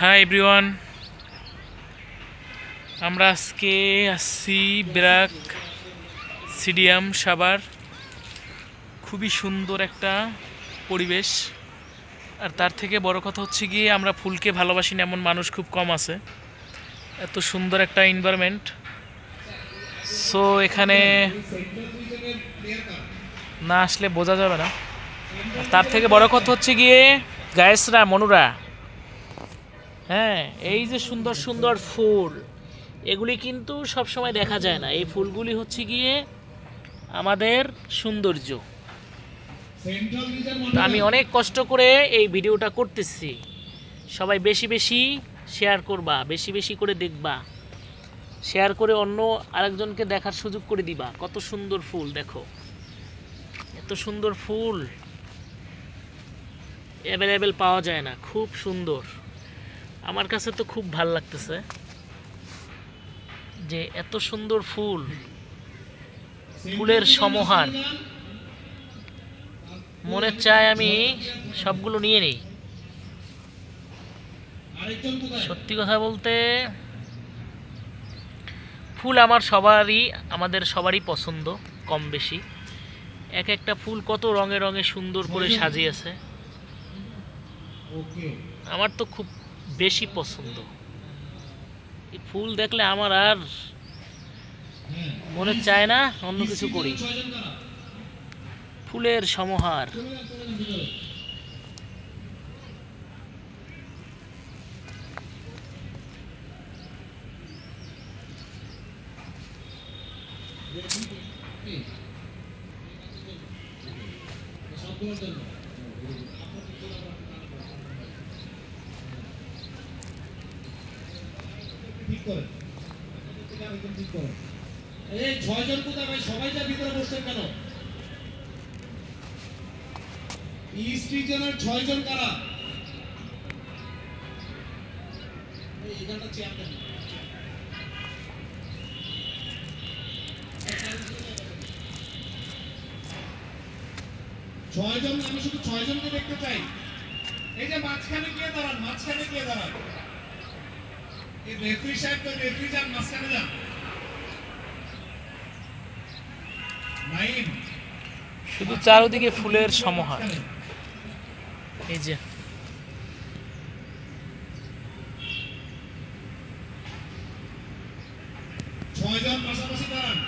Hi everyone, আমরা আজকে আসছি ব্র্যাক স্টেডিয়াম সাভার। খুবই সুন্দর একটা পরিবেশ, আর তার থেকে বড় কথা হচ্ছে গিয়ে আমরা ফুলকে ভালোবাসি না এমন মানুষ খুব কম আছে। এত সুন্দর একটা এনভায়রনমেন্ট। সো এখানে না আসলে বোঝা যাবে না। তার থেকে বড় কথা হচ্ছে গিয়ে গায়েসরা, মনুরা, হ্যাঁ, এই যে সুন্দর সুন্দর ফুল, এগুলি কিন্তু সব সময় দেখা যায় না। এই ফুলগুলি হচ্ছে গিয়ে আমাদের সৌন্দর্য। আমি অনেক কষ্ট করে এই ভিডিওটা করতেছি। সবাই বেশি বেশি শেয়ার করবা, বেশি বেশি করে দেখবা, শেয়ার করে অন্য আরেকজনকে দেখার সুযোগ করে দিবা। কত সুন্দর ফুল দেখো, এত সুন্দর ফুল অ্যাভেলেবেল পাওয়া যায় না। খুব সুন্দর, আমার কাছে তো খুব ভাল লাগতেছে যে এত সুন্দর ফুল, ফুলের সমাহার। মনে চায় আমি সবগুলো নিয়ে নেই। সত্যি কথা বলতে ফুল আমাদের সবারই পছন্দ, কম বেশি। এক একটা ফুল কত রঙে রঙে সুন্দর করে সাজিয়েছে। আমার তো খুব বেশি পছন্দ। এই ফুল দেখলে আমার আর মনে চায় না অন্য কিছু করি। ফুলের সমাহার। এই 6 জন কোথায় ভাই? সবাই যা ভিতরে বসছেন কেন? ইস্ট রিজনের 6 জন কারা? এই এখানটা চেয়ার দেন। 6 জন, আমি শুধু 6 জনকে দেখতে চাই। এই যে মাঝখানে গিয়ে দাঁড়ান, মাঝখানে গিয়ে দাঁড়ান। এই রেফারি সাহেব, তো রেফারি যান, মাঝখানে যান। শুধু চারদিকে ফুলের সমাহার। এই যে 6 জন পাশাপাশি দাঁড়ান।